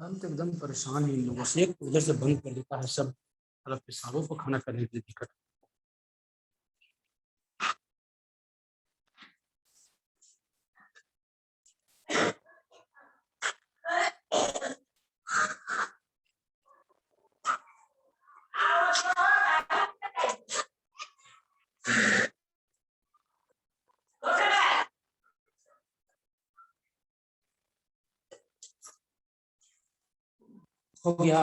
हम तो एकदम परेशान हैं इन लोगों से। एक उधर से बंद कर देता है सब, मतलब पेशाबों को खाना करने की दिक्कत। हो गया।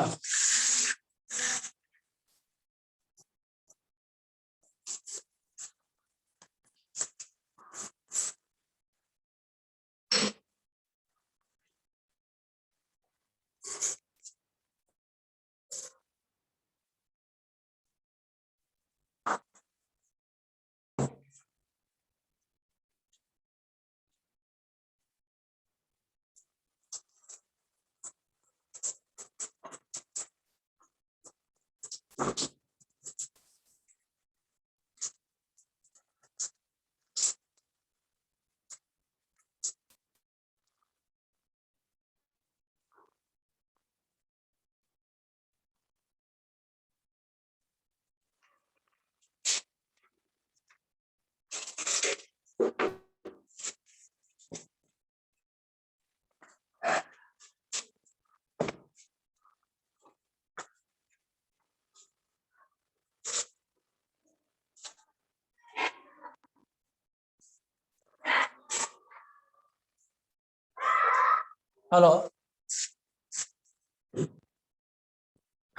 Hello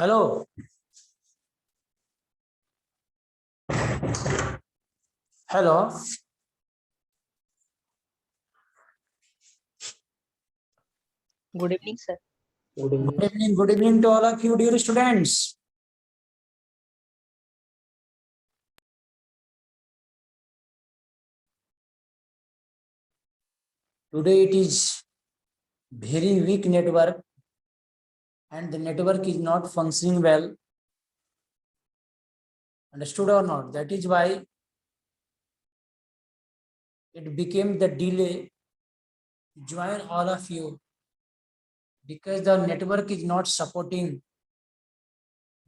hello hello. Good evening, sir. Good evening to all of you, dear students. Today it is very weak network and the network is not functioning well. Understood or not? That is why it became the delay to join all of you, because the network is not supporting.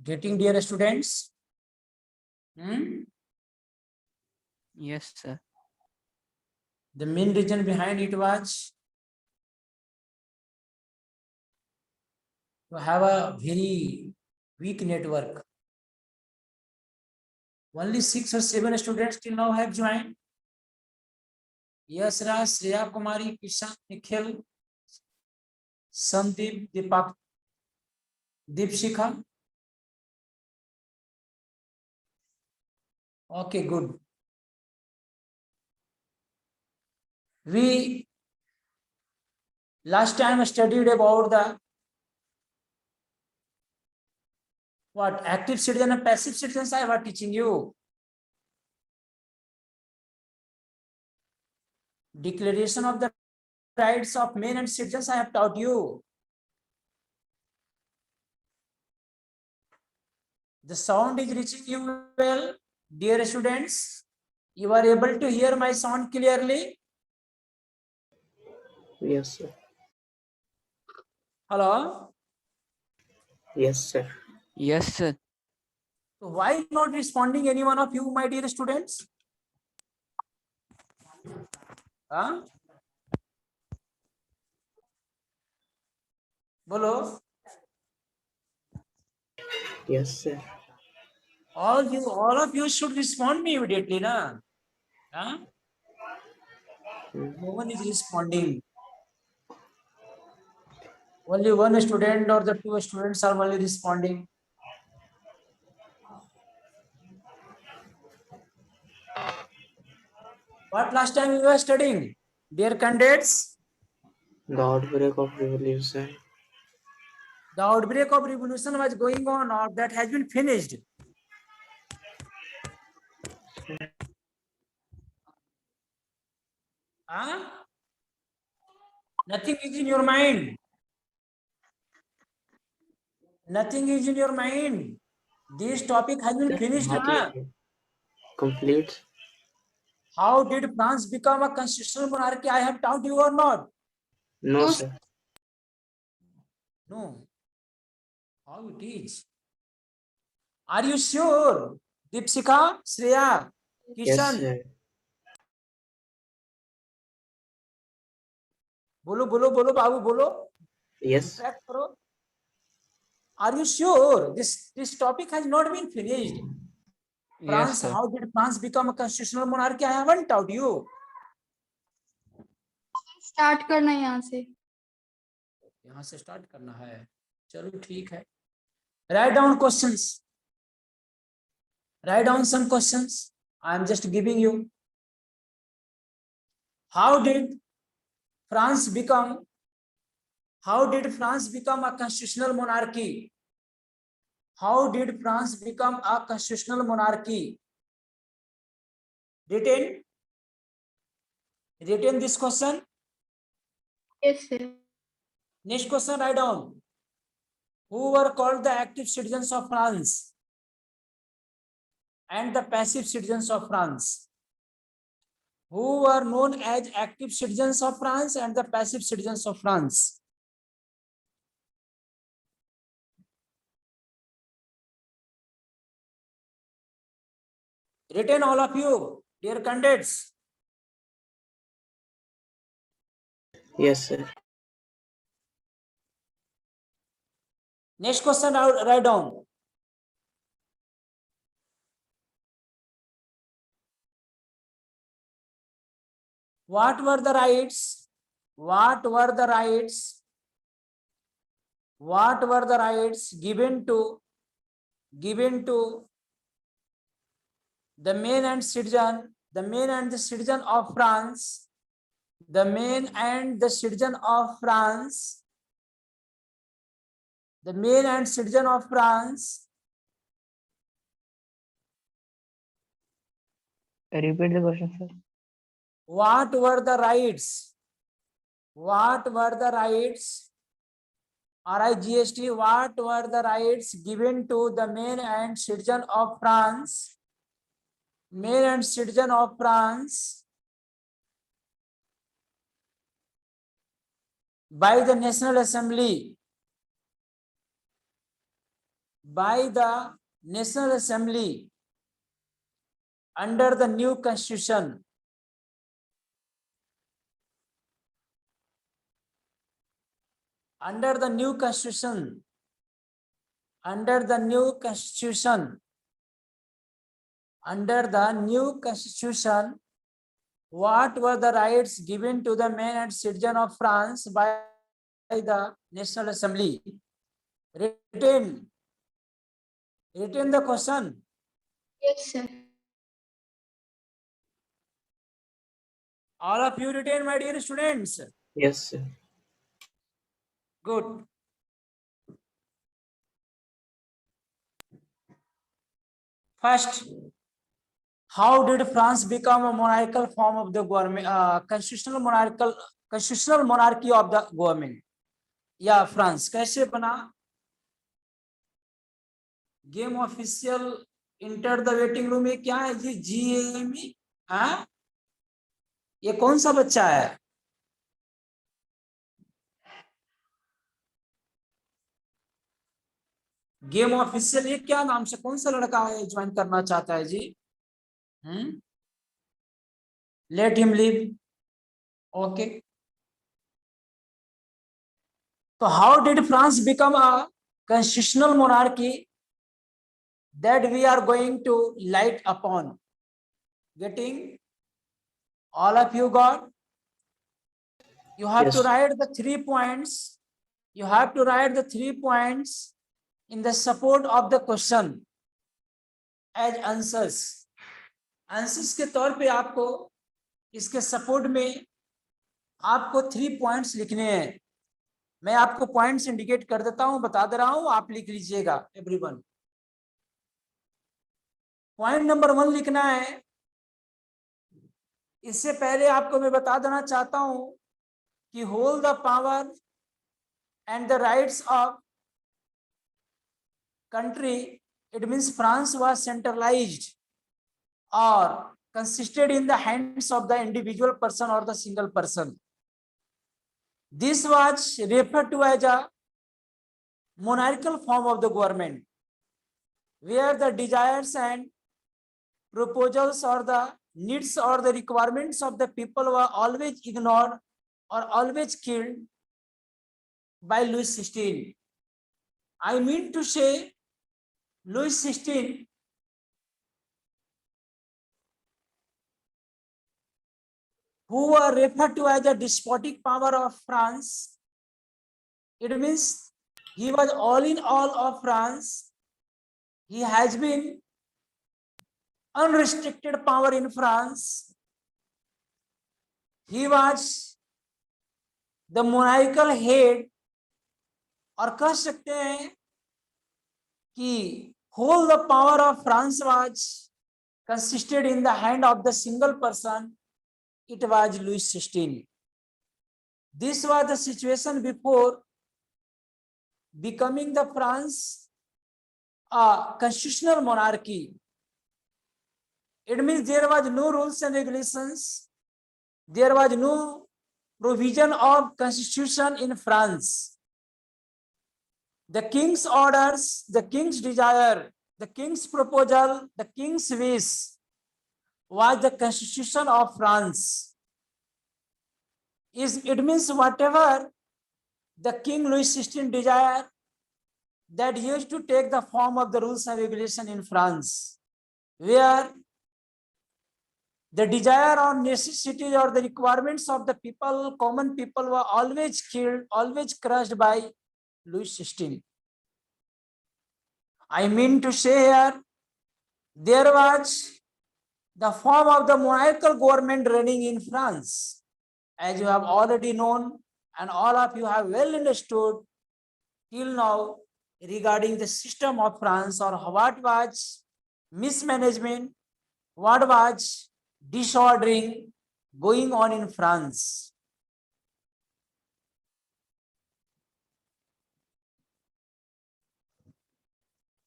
Getting, dear students? Yes, sir. The main reason behind it was to have a very weak network. Only 6 or 7 students till now have joined. Yes, Raj, Shreya Kumari, Kishan, Nikhil, Sandeep, Deepak, Deepshikha. Okay, good. We last time studied about the what active citizen and passive citizens. I was teaching you. Declaration of the rights of men and citizens I have taught you. The sound is reaching you well, dear students. You are able to hear my sound clearly? Yes, sir. Hello? Yes, sir. Yes, sir. So why not responding, any one of you, my dear students? Huh? Bolo? Yes, sir. All of you should respond me immediately, na? Huh? No one is responding. Only one student or the 2 students are only responding. What last time you were studying, dear candidates? The outbreak of revolution. The outbreak of revolution was going on, or that has been finished? Huh? Nothing is in your mind. Nothing is in your mind. This topic has been finished. Not Huh? yet. Complete. How did France become a constitutional monarchy? I have taught you or not? No, sir. No. How it is? Are you sure? Deepsika, Shreya, Yes, Kishan, sir. बोलो बोलो बोलो बाबू बोलो. Yes. Interact करो. Are you sure this topic has not been finished? Yes, France, sir. how did France become a constitutional monarchy? I haven't told you. Start करना है यहाँ से. यहाँ से स्टार्ट करना है. चलो ठीक है. Write down questions. Write down some questions. I am just giving you. How did France become? How did France become a constitutional monarchy? How did France become a constitutional monarchy? Written this question. Yes, sir. Next question, write down. Who were called the active citizens of France and the passive citizens of France? Who were known as active citizens of France and the passive citizens of France? Written, all of you, dear candidates. Yes, sir. Next question, write down. What were the rights? What were the rights? What were the rights given to the main and citizen, the main and the citizen of France, the main and the citizen of France, the main and citizen of France? Repeat the question, sir. What were the rights? What were the rights? RIGST, what were the rights given to the main and citizen of France? Main and citizen of France by the National Assembly. By the National Assembly under the new constitution. Under the new constitution. Under the new constitution. Under the new constitution, what were the rights given to the men and citizen of France by the National Assembly? Written the question. Yes, sir. All of you written, my dear students. Yes, sir. Good. First, how did France become a monarchical form of the government, constitutional monarchy of the government? या France कैसे बना? Game official enter the waiting room. ये क्या है जी? GAME. हाँ, ये कौन सा बच्चा है? गेम ऑफिशियल, ये क्या नाम से कौन सा लड़का है ज्वाइन करना चाहता है जी? Let him leave. Okay. So how did France become a constitutional monarchy? That we are going to light upon. Getting? All of you got? You have to Yes. write the 3 points. You have to write the 3 points in the support of the question as answers. Answers के तौर पे आपको इसके support में आपको 3 points लिखने हैं. मैं आपको पॉइंट्स इंडिकेट कर देता हूं, बता दे रहा हूं, आप लिख लीजिएगा एवरीवन. पॉइंट नंबर 1 लिखना है. इससे पहले आपको मैं बता देना चाहता हूं कि hold the power and the rights of country, it means France was centralised और consisted in the hands of the individual person or the single person. This was referred to as a monarchical form of the government, where the desires and proposals or the needs or the requirements of the people were always ignored or always killed by Louis XVI. I mean to say, Louis XVI who were referred to as the despotic power of France, it means he was all in all of France. He has been unrestricted power in France. He was the monarchical head, और कह सकते हैं कि whole the power of France was consisted in the hand of the single person. It was Louis XVI. This was the situation before becoming the France a constitutional monarchy. It means there was no rules and regulations. There was no provision of constitution in France. The king's orders, the king's desire, the king's proposal, the king's wish was the constitution of France. It means whatever the King Louis XVI desired, that used to take the form of the rules and regulation in France, where the desire or necessity or the requirements of the people, common people, were always killed, always crushed by Louis XVI. I mean to say here, there was the form of the monarchical government running in France, as you have already known, and all of you have well understood till now regarding the system of France, or what was mismanagement, what was disordering going on in France.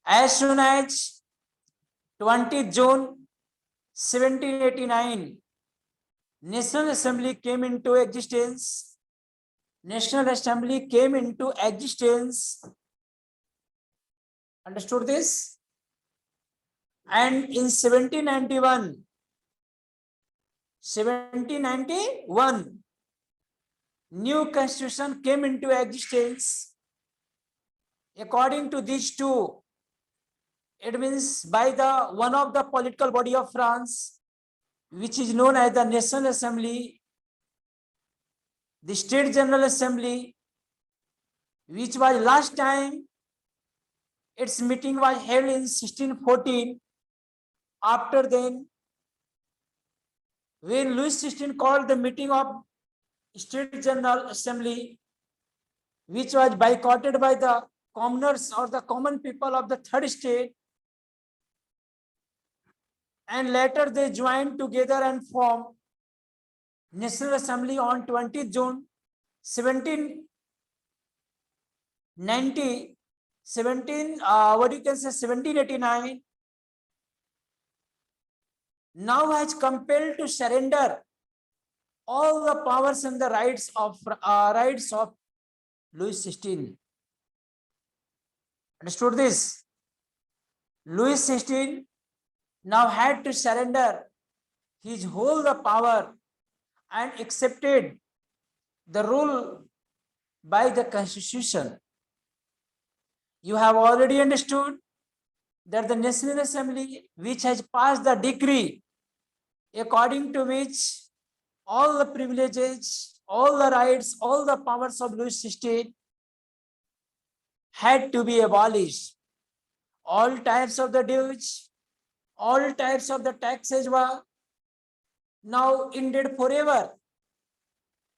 As soon as 20th June 1789, National Assembly came into existence. National Assembly came into existence. Understood this? And in 1791, new constitution came into existence. According to these two, it means by the one of the political body of France, which is known as the National Assembly, the State General Assembly, which was last time its meeting was held in 1614. After then, when Louis XVI called the meeting of State General Assembly, which was boycotted by the commoners or the common people of the third state, and later they joined together and formed National Assembly on 20th June 1789, now has compelled to surrender all the powers and the rights of Louis XVI. Understood this? Louis XVI now had to surrender his whole the power and accepted the rule by the Constitution. You have already understood that the National Assembly, which has passed the decree according to which all the privileges, all the rights, all the powers of Louis XVI had to be abolished. All types of the dues, all types of the taxes were now ended forever.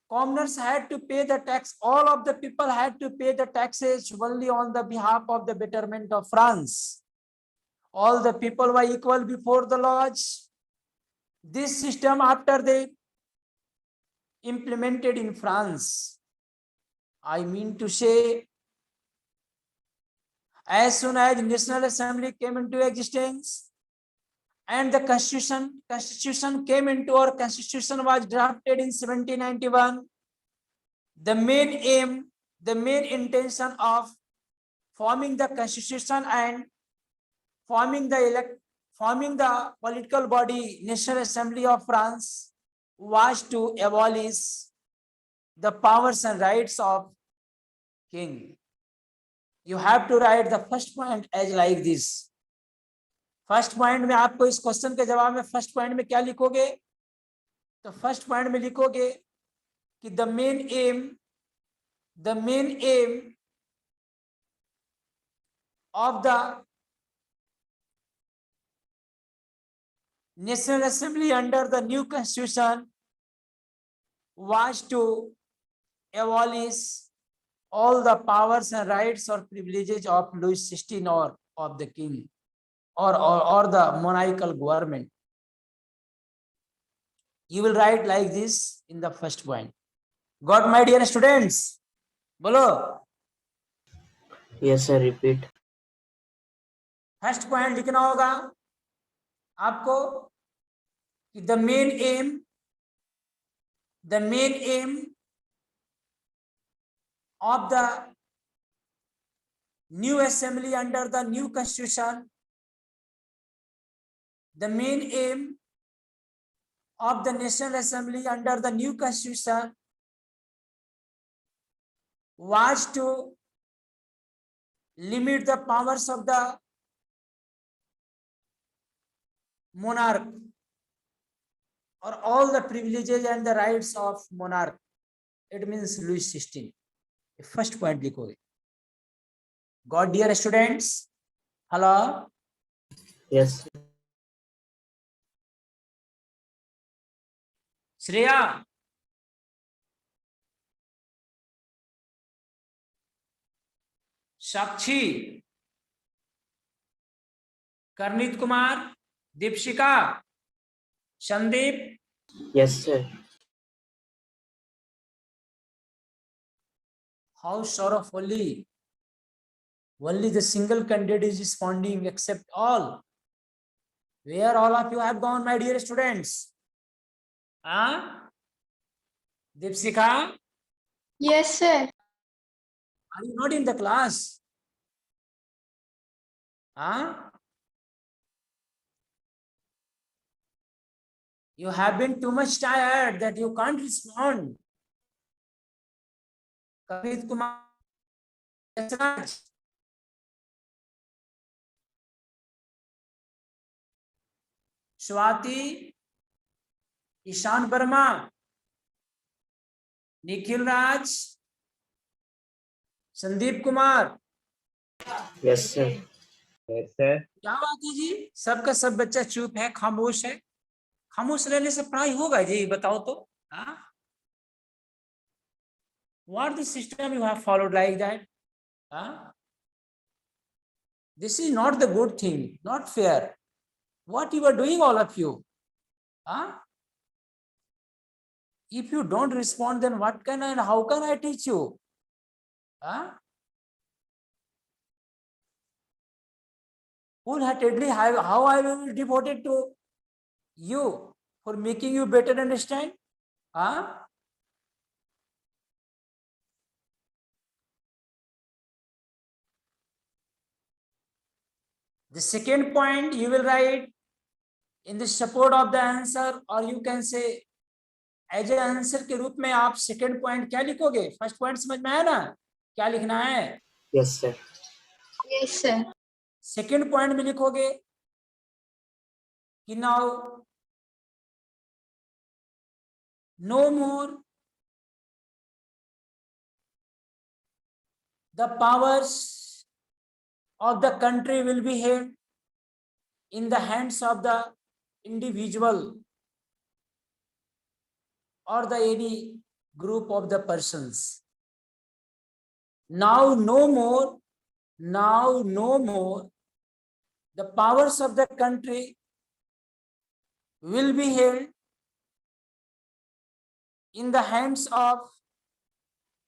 Commoners had to pay the tax. All of the people had to pay the taxes only on the behalf of the betterment of France. All the people were equal before the laws. This system, after they implemented in France, I mean to say, as soon as the National Assembly came into existence and the Constitution came into, or Constitution was drafted in 1791, the main aim, the main intention of forming the constitution and forming the political body National Assembly of France was to abolish the powers and rights of king. You have to write the first point as like this. First point में आपको इस question के जवाब में first point में क्या लिखोगे? तो फर्स्ट पॉइंट में लिखोगे कि the main M of the national assembly under the new constitution was to abolish all the powers and rights or privileges of Louis XVI or of the king or the monarchical government. You will write like this in the first point. Got my dear students? बोलो. Yes, sir. Repeat. First point लिखना होगा आपको कि the main aim of the new assembly under the new constitution, the main aim of the National Assembly under the new constitution was to limit the powers of the monarch or all the privileges and the rights of monarch. It means Louis XVI. First point लिखोगे. Got dear students? Hello? Yes. Shreya, Sakshi, करनीत Kumar, Deepshikha, Sandeep. Yes, sir. How sorrowfully only the single candidate is responding except all. Where all of you have gone, my dear students? Deepshika, Yes, sir. are you not in the class? You have been too much tired that you can't respond. Kavit Kumar, Swati, Ishan Verma, Nikhil Raj, Sandeep Kumar. Yes, sir. Yes, sir. क्या बात है जी? सबका सब बच्चा चुप है, खामोश है. खामोश रहने से पढ़ाई होगा जी? बताओ तो. What the system you have followed like that? This is not the good thing, not fair. What you are doing, all of you? If you don't respond, then what can and how can I teach you? Wholeheartedly, how I will be devoted to you for making you better understand? The second point you will write in the support of the answer, or you can say as a answer के रूप में आप second point क्या लिखोगे? First point समझ में आया ना? क्या लिखना है? Yes, sir. Yes, sir. Second point में लिखोगे कि now no more the powers of the country will be held in the hands of the individual or the any group of the persons. Now no more the powers of the country will be held in the hands of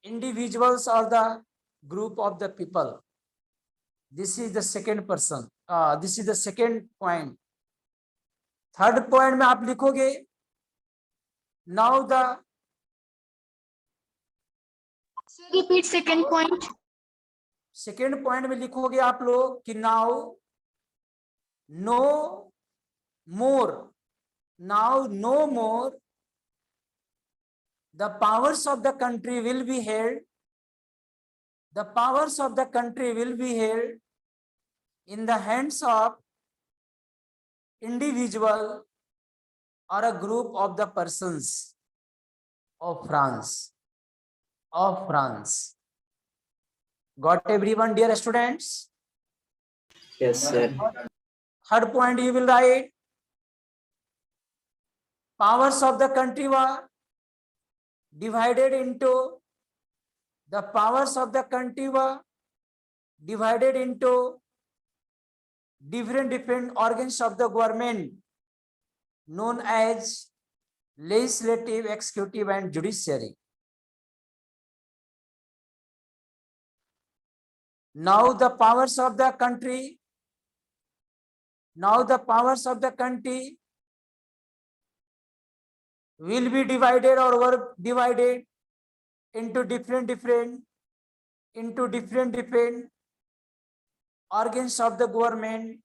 individuals or the group of the people. This is the second person. This is the second point. Third point में आप लिखोगे now the. Sir, repeat second point. Second point में लिखोगे आप लोग कि now no more, now no more the powers of the country will be held, the powers of the country will be held in the hands of individual or a group of the persons of France, of France. Got everyone, dear students? Yes, sir. Third point you will write, powers of the country were divided into, the powers of the country were divided into different organs of the government known as legislative, executive and judiciary. Now the powers of the country, now the powers of the country will be divided or were divided into different organs of the government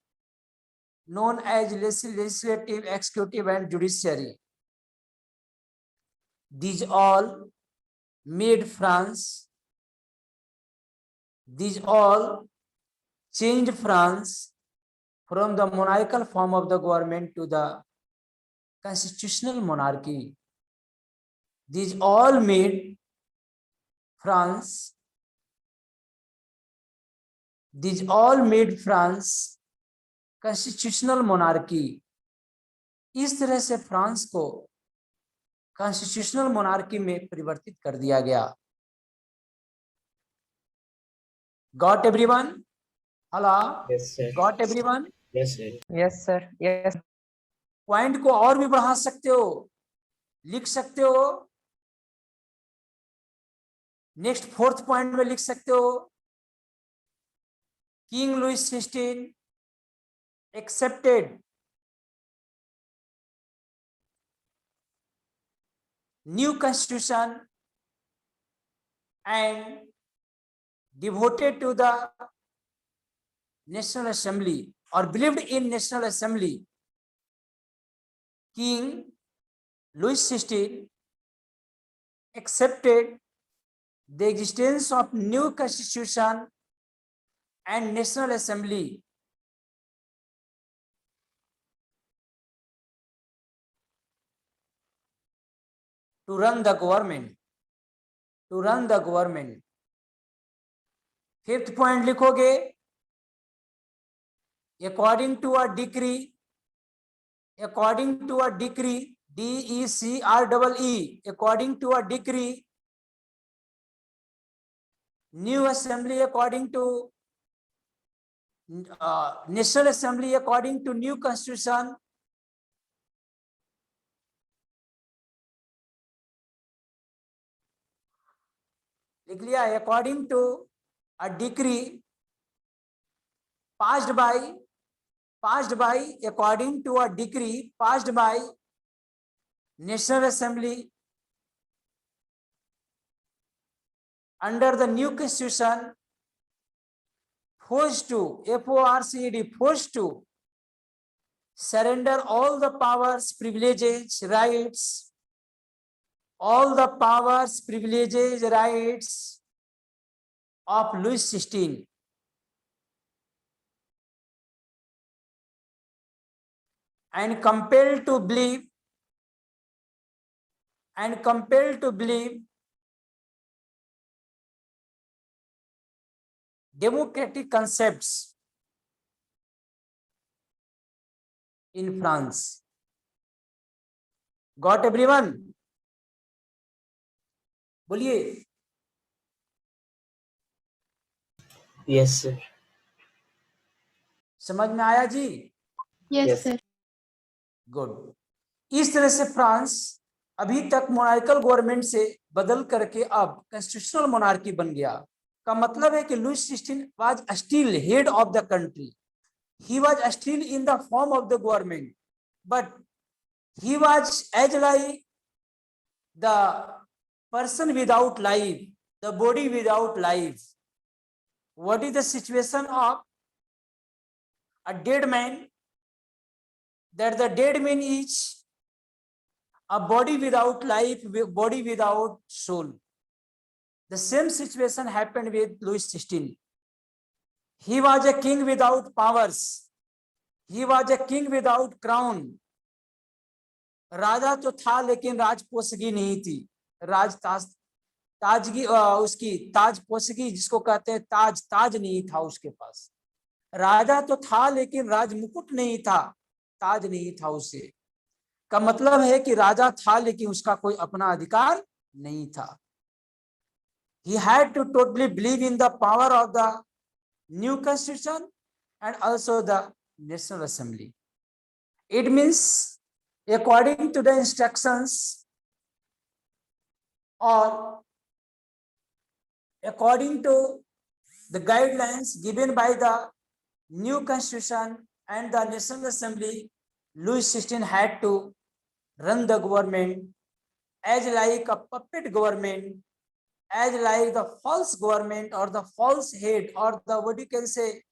known as legislative, executive and judiciary. These all made France, these all changed France from the monarchical form of the government to the constitutional monarchy. These all made France, these all made France constitutional monarchy. इस तरह से France को constitutional monarchy में परिवर्तित कर दिया गया। Got everyone? Hello? Yes, sir. Got everyone? Yes, sir. Yes, sir. Yes. Point को और भी बढ़ा सकते हो, लिख सकते हो। नेक्स्ट फोर्थ पॉइंट में लिख सकते हो, king Louis 16 accepted new constitution and devoted to the National Assembly or believed in National Assembly. King Louis XVI accepted the existence of new constitution and National Assembly. To run the government, to run the government. Fifth point लिखोगे, according to a decree, according to a decree, DECREE, according to a decree, new assembly according to National Assembly according to new constitution, लिख लिया, according to a decree passed by according to a decree passed by National Assembly under the new constitution, forced to, FORCED, forced to surrender all the powers, privileges, rights, all the powers, privileges, rights of Louis XVI and compelled to believe democratic concepts in France. Got everyone? बोलिए। Yes, sir. समझ में आया जी? Yes, Yes. sir. Good. इस तरह से France अभी तक monarchal government से बदल करके अब कॉन्स्टिट्यूशनल मोनार्की बन गया। का मतलब है कि Louis 16 was still head of the country, he was still in the form of the government, but he was as like the person without life, the body without life. what is the situation of a dead man? That the dead man is a body without life, body without soul. The same situation happened with Louis XVI. He was a king without powers. He was a king without crown. राजा तो था लेकिन राजपोषगी नहीं थी। ताजगी उसकी ताजपोषगी जिसको कहते हैं ताज नहीं था उसके पास। राजा तो था लेकिन राज मुकुट नहीं था, ताज नहीं था उसे। का मतलब है कि राजा था लेकिन उसका कोई अपना अधिकार नहीं था। He had to totally believe in the power of the new constitution and also the National Assembly. It means according to the instructions or according to the guidelines given by the new constitution and the National Assembly, Louis XVI had to run the government as like a puppet government, as like the false government or the false head or the what you can say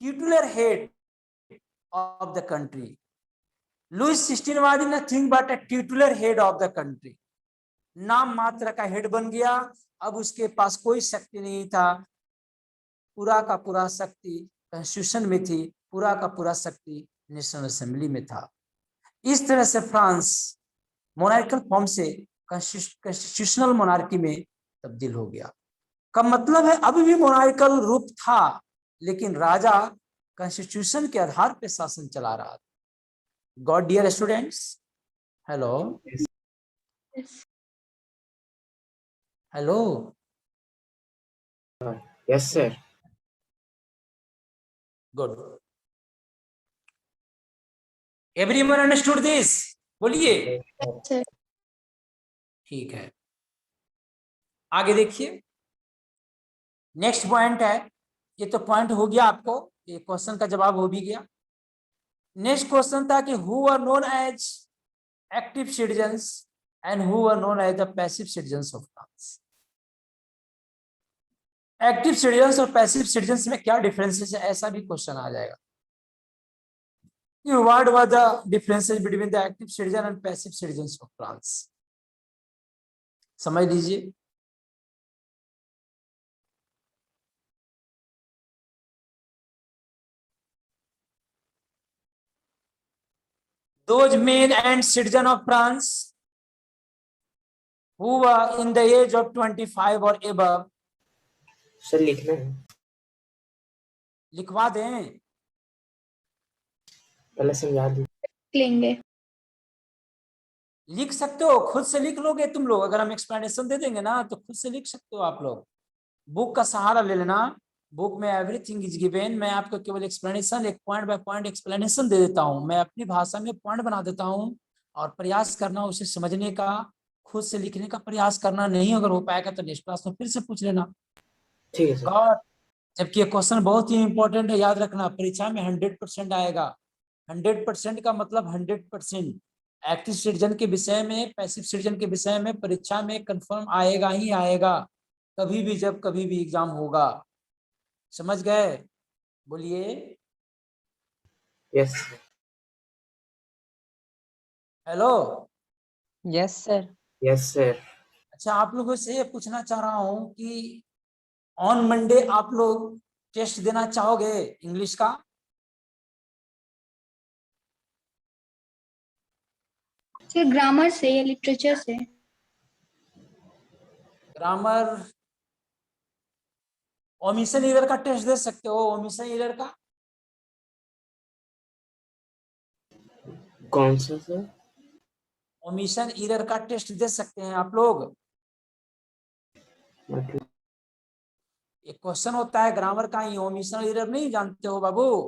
titular head of the country. Louis XVI was nothing but a titular head of the country. नाम मात्र का head बन गया, अब उसके पास कोई शक्ति नहीं था। पूरा का पूरा शक्ति कॉन्स्टिट्यूशन में थी, पूरा का पूरा शक्ति नेशनल असेंबली में था। इस तरह से फ्रांस मोनार्कल फॉर्म से कॉन्स्टिट्यूशनल मोनार्की में तब्दील हो गया। का मतलब है अभी भी मोनार्कल रूप था लेकिन राजा कॉन्स्टिट्यूशन के आधार पर शासन चला रहा था। Good dear students, hello hello, Yes, sir. Good. Everyone understood this? बोलिए। Yes, sir. ठीक है, आगे देखिए। नेक्स्ट पॉइंट है, ये तो पॉइंट हो गया आपको, ये क्वेश्चन का जवाब हो भी गया। नेक्स्ट क्वेश्चन था कि who are known as active citizens and who are known as the passive citizens of France. Active citizens और पैसिव सिटीजन्स में क्या डिफरेंसेस है, ऐसा भी क्वेश्चन आ जाएगा। What was the differences between the active citizen and passive citizens of France? समझ लीजिए। Those men and citizen of France who were in the age of 25 or above, sir लिखना है, लिखवा दें। पहले समझा दो। लेंगे। लिख सकते हो, खुद से लिख लोगे तुम लोग, अगर हम एक्सप्लेनेशन दे देंगे ना तो खुद से लिख सकते हो आप लोग। बुक का सहारा ले लेना, बुक में एवरीथिंग इज गिवन। मैं आपको केवल एक्सप्लेनेशन, एक पॉइंट बाय पॉइंट एक्सप्लेनेशन दे देता हूँ, मैं अपनी भाषा में पॉइंट बना देता हूँ और प्रयास करना उसे समझने का, खुद से लिखने का प्रयास करना। नहीं अगर हो पाएगा तो नेक्स्ट क्लास में फिर से पूछ लेना। ठीक है सर। और जबकि ये क्वेश्चन बहुत ही इंपॉर्टेंट है, याद रखना, परीक्षा में 100% आएगा। 100% का मतलब 100% एक्टिव सिटीजन के विषय में, पैसिव सिटीजन के विषय में परीक्षा में कंफर्म आएगा ही आएगा, कभी भी जब कभी भी एग्जाम होगा। समझ गए? बोलिए। Yes hello. Yes, sir. Yes sir. अच्छा, आप लोगों से ये पूछना चाह रहा हूं कि ऑन मंडे आप लोग टेस्ट देना चाहोगे इंग्लिश का? सर ग्रामर से या लिटरेचर से? ग्रामर, ओमिशन एरर का टेस्ट दे सकते हो। ओमिशन एरर का कौन सा सर? ओमिशन एरर का टेस्ट दे सकते हैं आप लोग। मतलब एक क्वेश्चन होता है ग्रामर का, ही ओमिशन एरर नहीं जानते हो बाबू?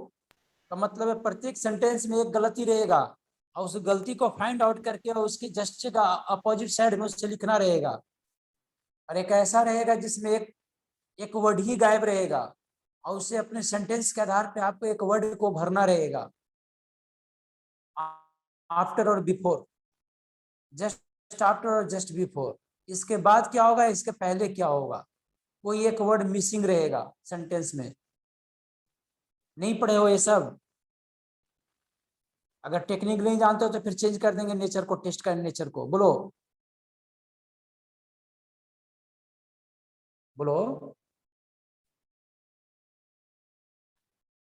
का मतलब है प्रत्येक सेंटेंस में एक गलती रहेगा और उस गलती को फाइंड आउट करके उसके जस्ट का अपोजिट साइड में उससे लिखना रहेगा। और एक ऐसा रहेगा जिसमें एक वर्ड ही गायब रहेगा और उसे अपने सेंटेंस के आधार पे आपको एक वर्ड को भरना रहेगा, आफ्टर और बिफोर, जस्ट आफ्टर और जस्ट बिफोर। इसके बाद क्या होगा, इसके पहले क्या होगा, कोई एक वर्ड मिसिंग रहेगा सेंटेंस में। नहीं पढ़े हो ये सब? अगर टेक्निक नहीं जानते हो तो फिर चेंज कर देंगे नेचर को, टेस्ट का नेचर को। बोलो बोलो।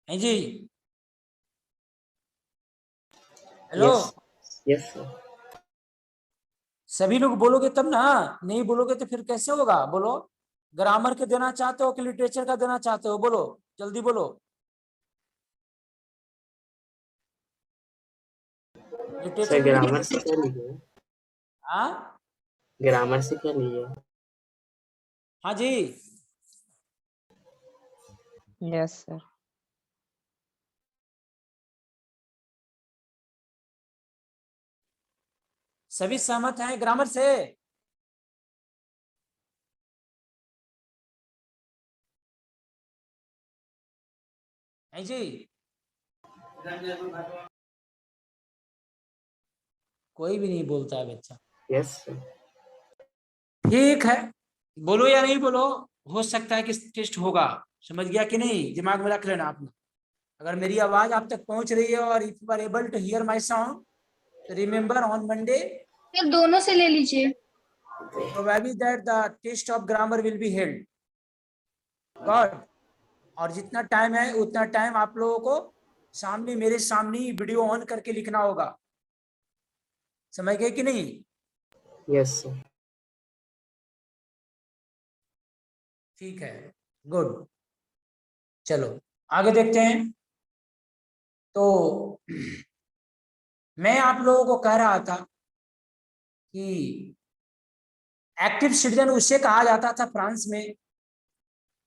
हैं जी? Hello, yes yes sir. सभी लोग बोलोगे तब ना, नहीं बोलोगे तो फिर कैसे होगा? बोलो। ग्रामर के देना चाहते हो कि लिटरेचर का देना चाहते हो? बोलो जल्दी बोलो। सर लिटरेचर में ग्रामर से क्या लीजिए? हाँ ग्रामर से क्या लीजिए? हाँ जी, Yes, sir. सभी सहमत हैं ग्रामर से? हैं जी? कोई भी नहीं बोलता है बच्चा। Yes sir. ठीक है, बोलो या नहीं बोलो, हो सकता है कि टेस्ट होगा। समझ गया कि नहीं? दिमाग में रख लेना आपने। अगर मेरी आवाज आप तक पहुंच रही है और if you are able to hear my sound, remember on Monday sir दोनों से ले लीजिए। probably that the test of grammar will be held. God. और जितना टाइम है उतना टाइम आप लोगों को सामने, मेरे सामने ही वीडियो ऑन करके लिखना होगा। समझ गए कि नहीं? Yes sir. ठीक है, गुड। चलो आगे देखते हैं। तो मैं आप लोगों को कह रहा था कि एक्टिव सिटीजन उसे कहा जाता था फ्रांस में,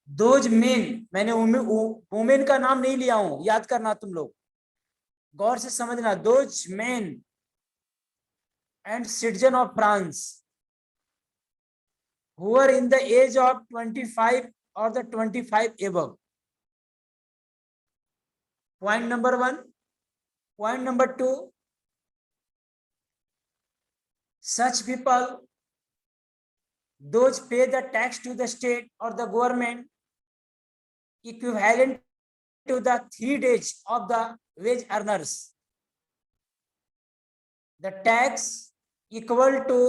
दोज मेन, मैंने वुमेन का नाम नहीं लिया हूं, याद करना तुम लोग, गौर से समझना। Those main and citizen of France who are in the age of 25 or the 25 above. Point number 1. Point number 2, such people, those pay the tax to the state or the government equivalent to the 3 days of the wage earners. The tax equal to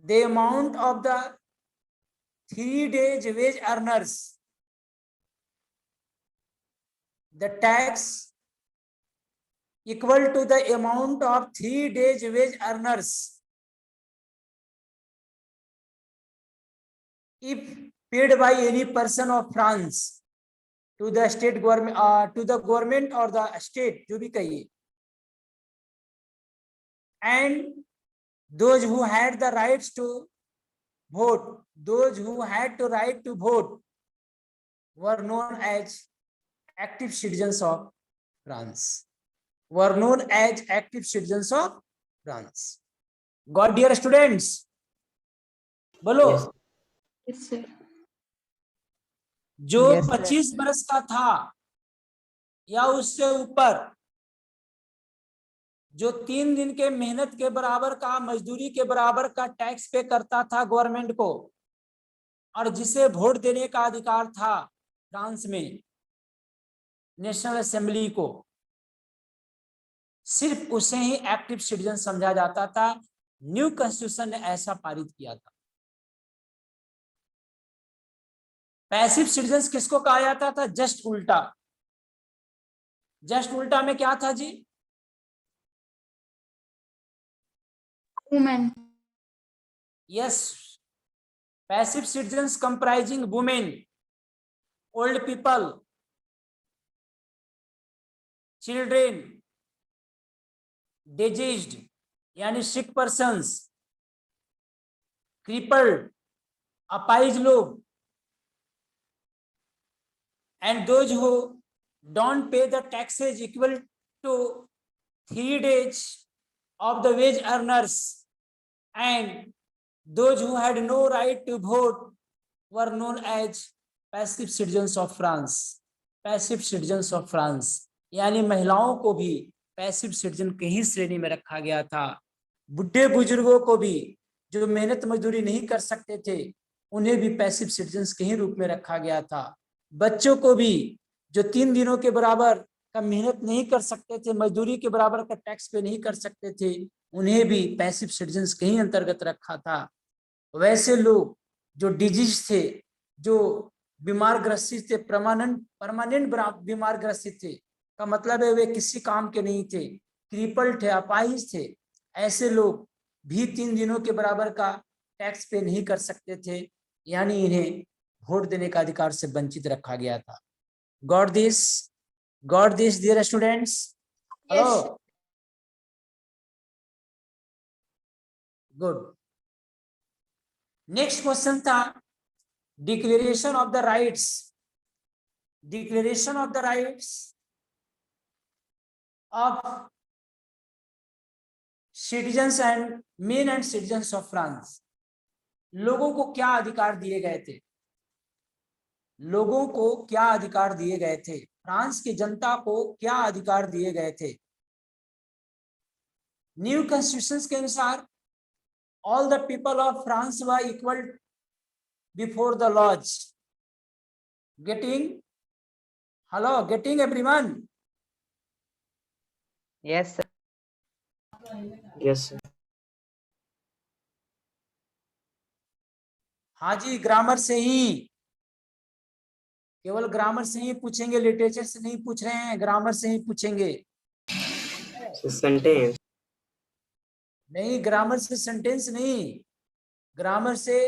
the amount of the 3 days wage earners. The tax equal to the amount of 3 days wage earners if paid by any person of France to the state government, to the government or the state, जो भी कहिए, and those who had the rights to vote, those who had to right to vote were known as active citizens of France. Were known as active citizens of France. God, dear students, बोलो। Yes. Yes sir. जो Yes, sir. 25 बरस का था या उससे ऊपर, जो 3 दिन के मेहनत के बराबर का, मजदूरी के बराबर का टैक्स पे करता था गवर्नमेंट को, और जिसे वोट देने का अधिकार था फ्रांस में नेशनल असेंबली को, सिर्फ उसे ही एक्टिव सिटीजन समझा जाता था। न्यू कॉन्स्टिट्यूशन ने ऐसा पारित किया था। पैसिव सिटीजन किसको कहा जाता था? जस्ट उल्टा। जस्ट उल्टा में क्या था जी? Women. Yes, passive citizens comprising women, old people, children, diseased यानी सिक पर्सन्स, क्रीपल्ड, अपाइज लोग, and those who don't pay the taxes equal to 3 days of the wage earners, and those who had no right to vote were known as passive citizens of France. Passive citizens of France यानी महिलाओं को भी passive citizen की ही श्रेणी में रखा गया था। बुढ़े बुजुर्गों को भी, जो मेहनत मजदूरी नहीं कर सकते थे, उन्हें भी पैसिव सिटीजन्स के ही रूप में रखा गया था। बच्चों को भी जो 3 दिनों के बराबर का मेहनत नहीं कर सकते थे, मजदूरी के बराबर का टैक्स पे नहीं कर सकते थे, उन्हें भी पैसिव सिटीजन्स के ही अंतर्गत रखा था। वैसे लोग जो डिजीज थे, जो बीमार ग्रसित थे, परमानेंट बीमार ग्रसित थे, का मतलब है वे किसी काम के नहीं थे, क्रिपल थे, अपाहिज थे, ऐसे लोग भी 3 दिनों के बराबर का टैक्स पे नहीं कर सकते थे, यानी इन्हें वोट देने का अधिकार से वंचित रखा गया था। Got this dear students? Hello, good. Next question था declaration of the rights. Declaration of the rights of citizens and men and citizens of France. लोगों को क्या अधिकार दिए गए थे? लोगों को क्या अधिकार दिए गए थे? फ्रांस की जनता को क्या अधिकार दिए गए थे? न्यू कॉन्स्टिट्यूशन के अनुसार all the people of France were equal before the laws. getting everyone? Yes, sir. Yes, sir. हाँ जी, ग्रामर से ही, केवल ग्रामर से ही पूछेंगे, लिटरेचर से नहीं पूछ रहे हैं, ग्रामर से ही पूछेंगे। सेंटेंस नहीं, ग्रामर से सेंटेंस नहीं, ग्रामर से।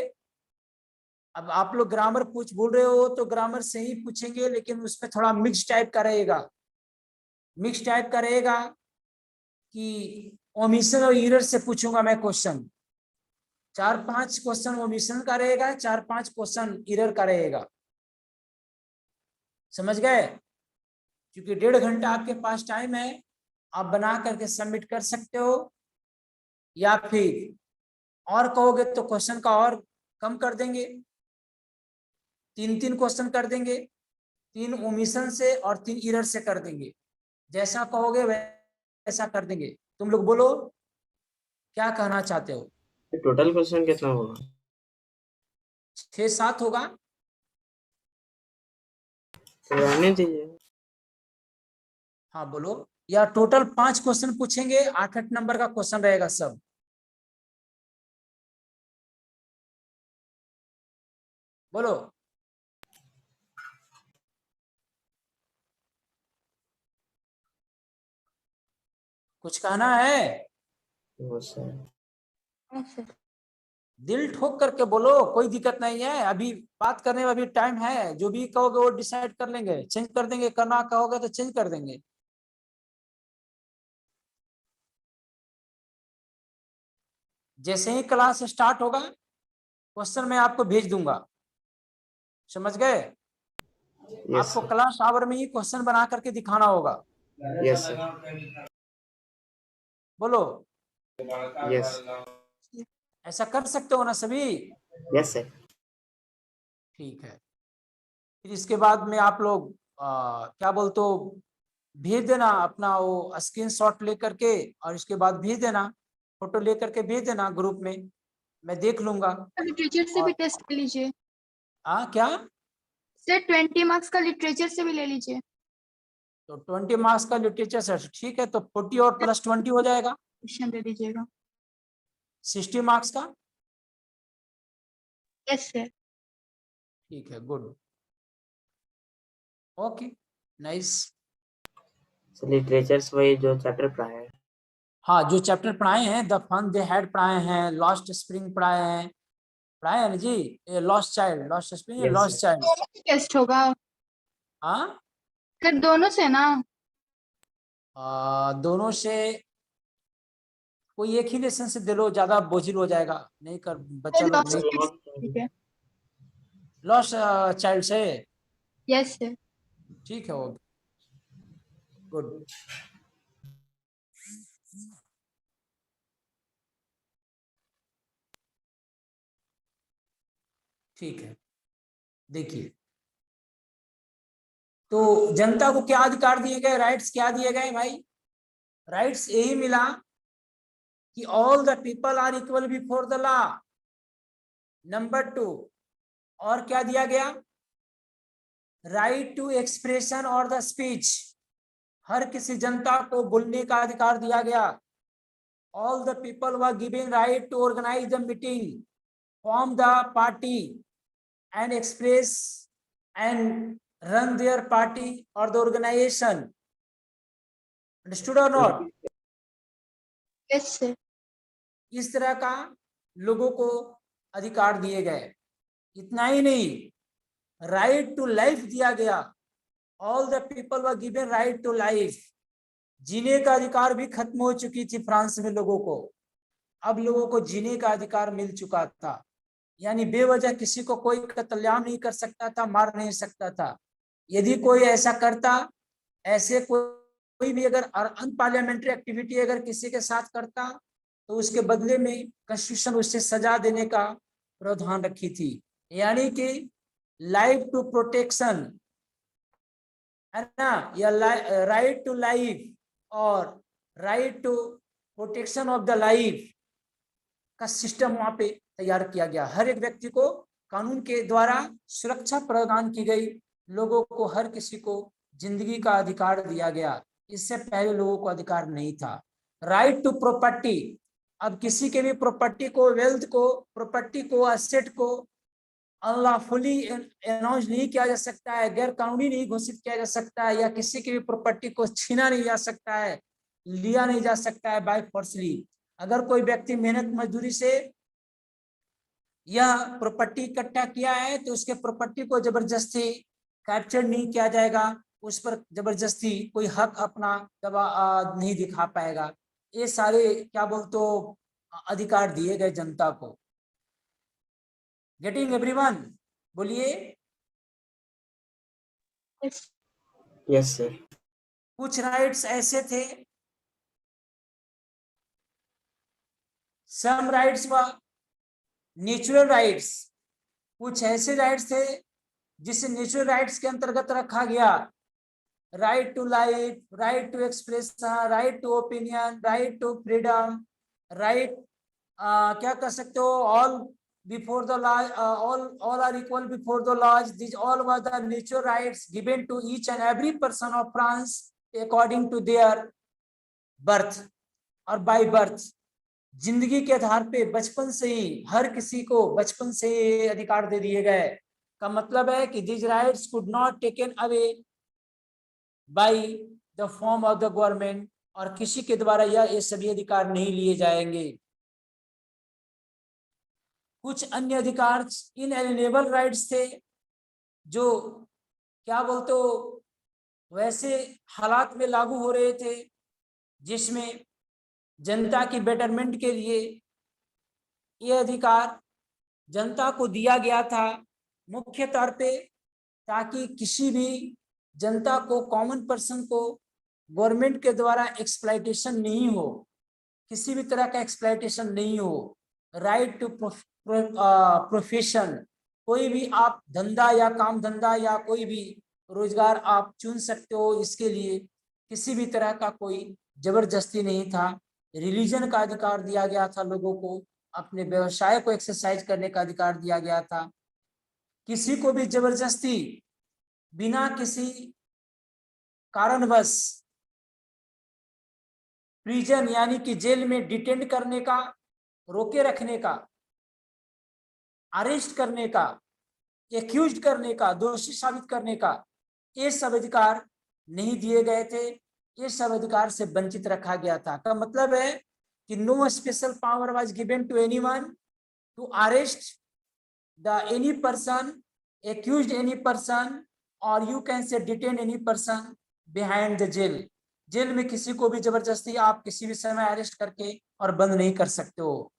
अब आप लोग ग्रामर बोल रहे हो तो ग्रामर से ही पूछेंगे, लेकिन उसमें थोड़ा मिक्स टाइप का रहेगा। मिक्स टाइप का रहेगा कि ओमिशन और एरर से पूछूंगा मैं क्वेश्चन। 4-5 क्वेश्चन ओमिशन का रहेगा, 4-5 क्वेश्चन एरर का रहेगा। समझ गए? क्योंकि 1.5 घंटा आपके पास टाइम है, आप बना करके सबमिट कर सकते हो, या फिर और कहोगे तो क्वेश्चन का और कम कर देंगे, 3-3 क्वेश्चन कर देंगे, 3 ओमिशन से और 3 एरर से कर देंगे। जैसा कहोगे वैसा कर देंगे। तुम लोग बोलो क्या कहना चाहते हो? टोटल क्वेश्चन कितना होगा? 6-7 होगा। तो रहने दीजिए। हाँ बोलो। या टोटल 5 क्वेश्चन पूछेंगे, 8-8 नंबर का क्वेश्चन रहेगा सब। बोलो। कुछ कहना है? वो सर दिल ठोक करके बोलो, कोई दिक्कत नहीं है, अभी बात करने में अभी टाइम है। जो भी कहोगे वो डिसाइड कर लेंगे, चेंज कर देंगे, करना कहोगे तो चेंज कर देंगे। जैसे ही क्लास स्टार्ट होगा क्वेश्चन मैं आपको भेज दूंगा। समझ गए? यस आपको सर। क्लास आवर में ही क्वेश्चन बना करके दिखाना होगा। Yes sir. बोलो। यस ऐसा कर सकते हो ना सभी? Yes sir. ठीक है। फिर इसके बाद में आप लोग क्या बोलते हो, भेज देना अपना वो स्क्रीनशॉट लेकर के, और इसके बाद भेज देना, फोटो लेकर के भेज देना ग्रुप में, मैं देख लूंगा। लिटरेचर से भी और टेस्ट ले लीजिए क्या सर, 20 मार्क्स का लिटरेचर से भी ले लीजिए। तो 20 मार्क्स का लिटरेचर सर, ठीक है, तो 40 और प्लस 20 हो जाएगा, क्वेश्चन दे दीजिएगा। 60 मार्क्स का। Yes sir. ठीक है, गुड, ओके, नाइस। लिटरेचर से वही जो चैप्टर पढ़ाया है। हाँ, जो चैप्टर पढ़ाए हैं, द फन दे हैड पढ़ाए हैं, लॉस्ट स्प्रिंग पढ़ाए हैं ना जी, lost child, lost spring, Yes, lost sir. Child. दोनों से टेस्ट होगा हाँ, सर, दोनों से ना? दोनों से कोई एक ही लेसन से दे लो, ज्यादा बोझिल हो जाएगा, नहीं कर बच्चा लोग लॉस्ट नहीं। ठीक है। लॉस्ट चाइल्ड से, यस सर। ठीक है, ओके, गुड। ठीक है, देखिए, तो जनता को क्या अधिकार दिए गए, राइट्स क्या दिए गए भाई? राइट्स यही मिला कि all the people are equal before the law. Number 2, और क्या दिया गया? राइट टू एक्सप्रेशन और द स्पीच, हर किसी जनता को बोलने का अधिकार दिया गया। All the people were given right to organize the meeting, form the party and express and run their party और the organization. Understood or not? Yes sir. इस तरह का लोगों को अधिकार दिए गए। इतना ही नहीं, राइट टू लाइफ दिया गया। All the people were given right to life, जीने का अधिकार भी खत्म हो चुकी थी फ्रांस में लोगों को, अब लोगों को जीने का अधिकार मिल चुका था। यानी बेवजह किसी को कोई कत्लेआम नहीं कर सकता था, मार नहीं सकता था। यदि कोई ऐसा करता, ऐसे कोई भी अगर अनपार्लियामेंट्री एक्टिविटी अगर किसी के साथ करता, तो उसके बदले में कॉन्स्टिट्यूशन उससे सजा देने का प्रावधान रखी थी। यानी कि लाइफ टू प्रोटेक्शन है ना, या राइट टू लाइफ और right to protection of the life का सिस्टम वहां पे तैयार किया गया। हर एक व्यक्ति को कानून के द्वारा सुरक्षा प्रदान की गई, लोगों को हर किसी को जिंदगी का अधिकार दिया गया। इससे पहले लोगों को अधिकार नहीं था। राइट टू प्रॉपर्टी, अब किसी के भी प्रॉपर्टी को, वेल्थ को, प्रॉपर्टी को, असेट को अनलॉफुली अनाउंस नहीं किया जा सकता है, गैर कानूनी नहीं घोषित किया जा सकता है, या किसी की भी प्रॉपर्टी को छीना नहीं जा सकता है, लिया नहीं जा सकता है बाय फोर्सली। अगर कोई व्यक्ति मेहनत मजदूरी से यह प्रॉपर्टी इकट्ठा किया है, तो उसके प्रॉपर्टी को जबरदस्ती कैप्चर नहीं किया जाएगा, उस पर जबरदस्ती कोई हक अपना दबा नहीं दिखा पाएगा। ये सारे क्या बोलते हो अधिकार दिए गए जनता को। Getting everyone? बोलिए। Yes sir. कुछ राइट्स ऐसे थे, सम राइट्स व नेचुरल राइट्स, कुछ ऐसे राइट्स थे जिसे नेचुरल राइट्स के अंतर्गत रखा गया। Right to life, right to expression, right to opinion, right to freedom, right क्या कर सकते हो, all before the law, all are equal before the laws. These all were the natural rights given to each and every person of France according to their birth और by birth। जिंदगी के आधार पे बचपन से ही हर किसी को बचपन से ही अधिकार दे दिए गए। का मतलब है कि these rights could not taken away by the form of the government, और किसी के द्वारा ये सभी अधिकार नहीं लिए जाएंगे। कुछ अन्य अधिकार इनएलिनेबल राइट्स थे, जो क्या बोलते हो वैसे हालात में लागू हो रहे थे जिसमें जनता की बेटरमेंट के लिए ये अधिकार जनता को दिया गया था, मुख्य तौर पे ताकि किसी भी जनता को, कॉमन पर्सन को गवर्नमेंट के द्वारा एक्सप्लॉइटेशन नहीं हो, किसी भी तरह का एक्सप्लॉइटेशन नहीं हो। राइट टू प्रोफेशन, कोई भी आप धंधा या काम धंधा या कोई भी रोजगार आप चुन सकते हो, इसके लिए किसी भी तरह का कोई जबरदस्ती नहीं था। रिलीजन का अधिकार दिया गया था, लोगों को अपने व्यवसाय को एक्सरसाइज करने का अधिकार दिया गया था। किसी को भी जबरदस्ती बिना किसी कारणवश प्रिजन यानी कि जेल में डिटेन करने का, रोके रखने का, अरेस्ट करने का, एक्यूज करने का, दोषी साबित करने का, ये सब अधिकार नहीं दिए गए थे। ये सब अधिकार से वंचित रखा गया था। का मतलब है कि no special power was given to anyone to arrest the any person, accuse any person, और you can say detain any person behind the jail. Jail में किसी को भी जबरदस्ती आप किसी भी समय अरेस्ट करके और बंद नहीं कर सकते हो।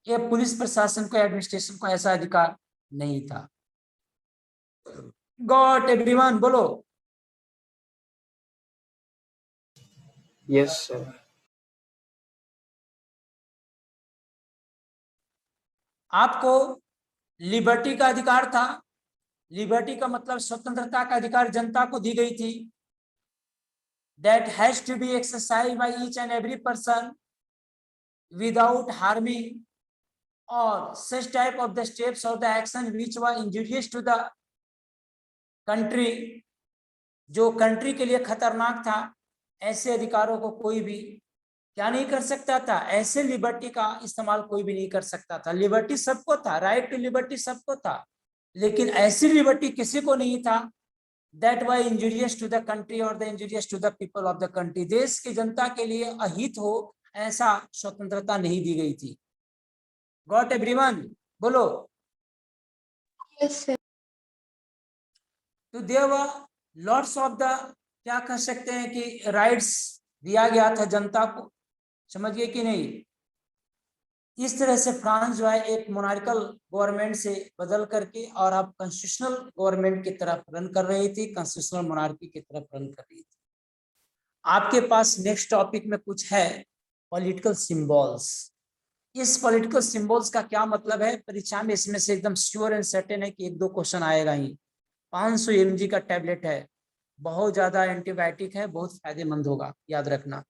ये पुलिस प्रशासन को, एडमिनिस्ट्रेशन को ऐसा अधिकार नहीं था। Got everyone? बोलो। Yes sir. आपको लिबर्टी का अधिकार था। लिबर्टी का मतलब स्वतंत्रता का अधिकार जनता को दी गई थी। That has to be exercised by each and every person without harming or such type of the steps or the action which were injurious to the country, जो कंट्री के लिए खतरनाक था, ऐसे अधिकारों को कोई भी क्या नहीं कर सकता था, ऐसे लिबर्टी का इस्तेमाल कोई भी नहीं कर सकता था। लिबर्टी सबको था, राइट टू लिबर्टी सबको था, लेकिन ऐसी लिबर्टी किसी को नहीं था that was injurious to the country और the injurious to the people of the country. देश की जनता के लिए अहित हो ऐसा स्वतंत्रता नहीं दी गई थी। गॉट एवरीवन, बोलो। Yes, sir. तो there were lots of the, क्या कह सकते हैं कि राइट्स दिया गया था जनता को, समझिए कि नहीं। इस तरह से फ्रांस जो है एक मोनार्कल गवर्नमेंट से बदल करके और अब कॉन्स्टिट्यूशनल गवर्नमेंट की तरफ रन कर रही थी, कॉन्स्टिट्यूशनल मोनार्की की तरफ रन कर रही थी। आपके पास नेक्स्ट टॉपिक में कुछ है पॉलिटिकल सिंबल्स। इस पॉलिटिकल सिंबल्स का क्या मतलब है, परीक्षा में इसमें से एकदम श्योर एंड सर्टेन है कि 1-2 क्वेश्चन आएगा ही। 500 mg का टैबलेट है, बहुत ज्यादा एंटीबायोटिक है, बहुत फायदेमंद होगा, याद रखना।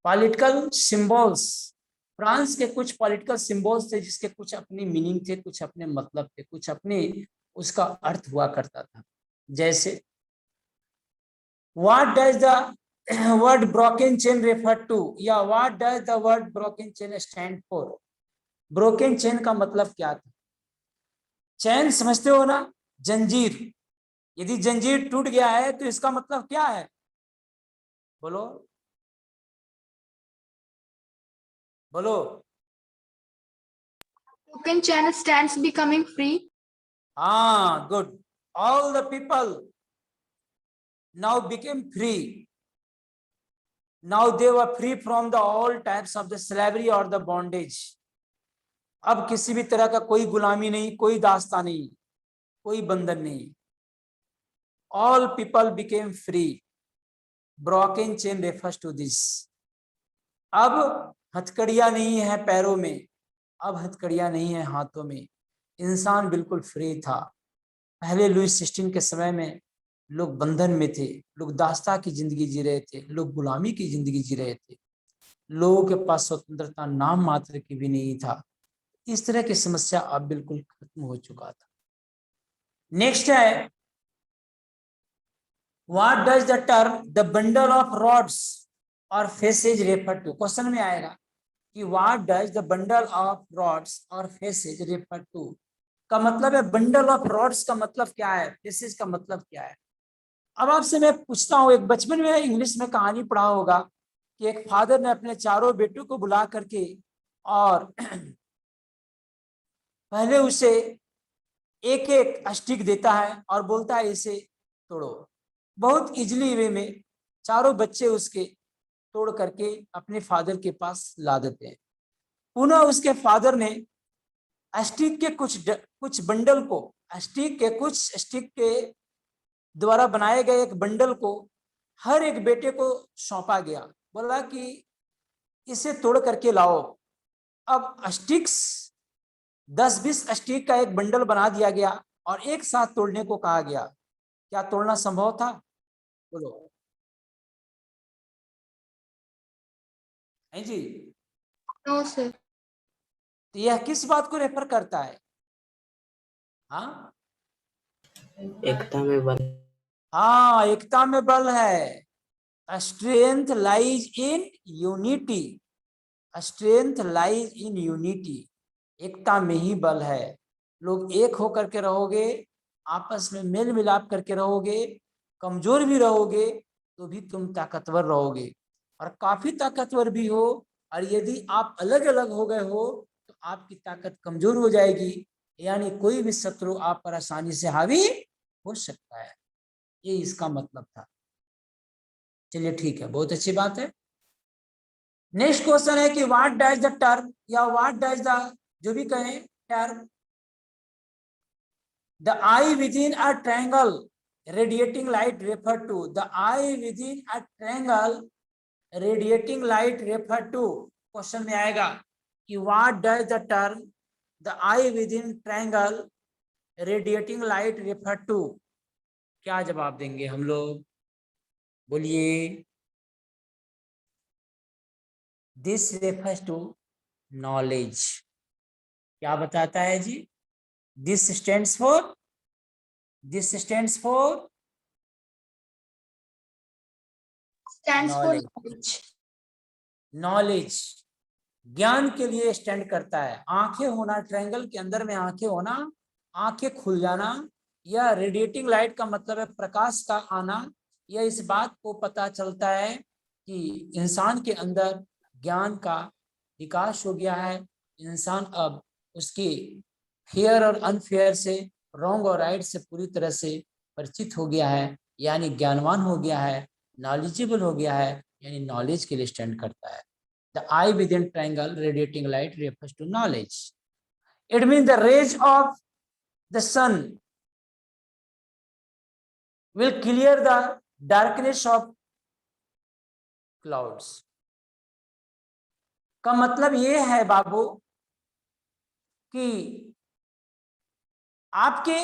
पॉलिटिकल सिंबल्स, फ्रांस के कुछ पॉलिटिकल सिंबल्स थे जिसके कुछ अपनी मीनिंग थे, कुछ अपने मतलब थे, कुछ अपने उसका अर्थ हुआ करता था। जैसे what does the word broken chain refer to, या what does the word broken chain stand for. Broken chain का मतलब क्या था? चैन समझते हो ना, जंजीर। यदि जंजीर टूट गया है तो इसका मतलब क्या है, बोलो बोलो। Broken chain stands becoming free. हाँ, good. All the people now became free. Now they were free from the all types of the slavery or the bondage. अब किसी भी तरह का कोई गुलामी नहीं, कोई दास्तां नहीं, कोई बंधन नहीं। All people became free. Broken chain refers to this. अब हथकड़ियां नहीं है पैरों में, अब हथकड़ियां नहीं है हाथों में, इंसान बिल्कुल फ्री था। पहले लुईस 16 के समय में लोग बंधन में थे, लोग दास्ता की जिंदगी जी रहे थे, लोग गुलामी की जिंदगी जी रहे थे, लोगों के पास स्वतंत्रता नाम मात्र की भी नहीं था। इस तरह की समस्या अब बिल्कुल खत्म हो चुका था। नेक्स्ट है what does the term the bundle of rods और फेसेज रेफर टू। क्वेश्चन में आएगा कि what does the bundle of rods और फेसेज रेफर टू का मतलब है, बंडल ऑफ रॉड्स का मतलब क्या है, फेसेज का मतलब क्या है। अब आपसे मैं पूछता हूँ, एक बचपन में इंग्लिश में कहानी पढ़ा होगा कि एक फादर ने अपने चारों बेटों को बुला करके और पहले उसे एक एक स्टिक देता है और बोलता है इसे तोड़ो। बहुत इजीली वे में चारों बच्चे उसके तोड़ करके अपने फादर के पास ला देते हैं। पुनः उसके फादर ने स्टिक के कुछ बंडल को, स्टिक के द्वारा बनाए गए एक बंडल को हर एक बेटे को सौंपा गया, बोला कि इसे तोड़ करके लाओ। अब स्टिक्स 10-20 स्टिक का एक बंडल बना दिया गया और एक साथ तोड़ने को कहा गया। क्या तोड़ना संभव था, बोलो। है जी। No, sir. तो यह किस बात को रेफर करता है? हाँ एकता में बल। हाँ, एकता में बल है। Strength lies in unity, strength lies in unity. एकता में ही बल है। लोग एक होकर के रहोगे, आपस में मेल मिलाप करके रहोगे, कमजोर भी रहोगे तो भी तुम ताकतवर रहोगे, और काफी ताकतवर भी हो। और यदि आप अलग अलग हो गए हो तो आपकी ताकत कमजोर हो जाएगी, यानी कोई भी शत्रु आप पर आसानी से हावी हो सकता है। ये इसका मतलब था। चलिए ठीक है, बहुत अच्छी बात है। नेक्स्ट क्वेश्चन है कि व्हाट डज द टर्म या व्हाट डज द, जो भी कहें term, the eye within a triangle radiating light refer to. The eye within a triangle radiating light refer to. Question में आएगा कि what does the term the eye within triangle radiating light refer to. क्या जवाब देंगे हम लोग, बोलिए। This refers to knowledge. क्या बताता है जी? This stands for Stands for knowledge. knowledge. Knowledge ज्ञान के लिए स्टैंड करता है। आंखें होना, ट्रायंगल के अंदर में आंखें होना, आंखें खुल जाना, या रेडिएटिंग लाइट का मतलब है प्रकाश का आना। यह इस बात को पता चलता है कि इंसान के अंदर ज्ञान का विकास हो गया है। इंसान अब उसके फेयर और अनफेयर से, रॉन्ग और राइट से पूरी तरह से परिचित हो गया है, यानी ज्ञानवान हो गया है, नॉलेजेबल हो गया है, यानी नॉलेज के लिए स्टैंड करता है। The eye within triangle radiating light refers to knowledge. It means the rays of the sun will clear the darkness of clouds. का मतलब ये है बाबू कि आपके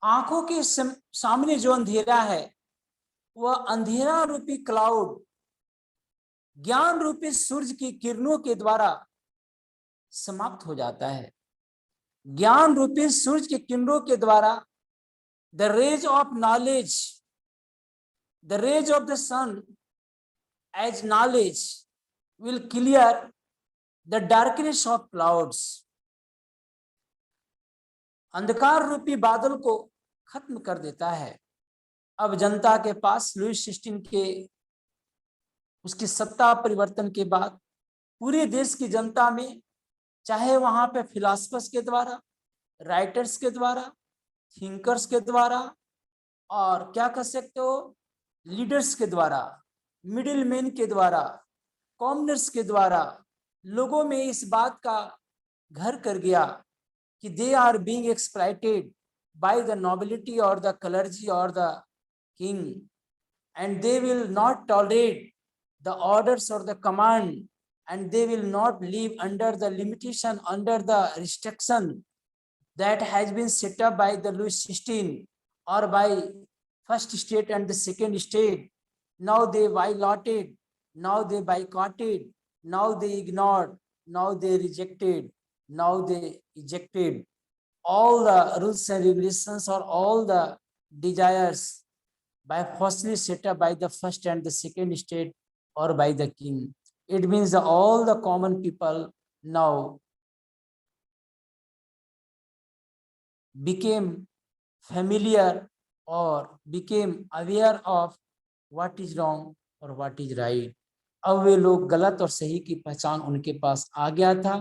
आंखों के सामने जो अंधेरा है, वह अंधेरा रूपी क्लाउड ज्ञान रूपी सूर्य की किरणों के द्वारा समाप्त हो जाता है। ज्ञान रूपी सूर्य की किरणों के द्वारा the rays of knowledge, the rays of the sun as knowledge will clear the darkness of clouds. अंधकार रूपी बादल को खत्म कर देता है। अब जनता के पास लुईस 16 के उसकी सत्ता परिवर्तन के बाद पूरे देश की जनता में, चाहे वहां पे फिलोसफर्स के द्वारा, राइटर्स के द्वारा, थिंकर्स के द्वारा, और क्या कर सकते हो, लीडर्स के द्वारा, मिडिल मैन के द्वारा, कॉमनर्स के द्वारा, लोगों में इस बात का घर कर गया कि they are being exploited by the nobility और द क्लर्जी और the king, and they will not tolerate the orders और the command, and they will not live under the limitation, under the restriction that has been set up by the Louis XVI or by first state and the second state. Now they violated, now they boycotted, now they ignored, now they rejected, now they ejected all the rules and regulations or all the desires by falsely set up by the first and the second state or by the king. It means that all the common people now became familiar or became aware of what is wrong or what is right. अब वे लोग गलत और सही की पहचान उनके पास आ गया था।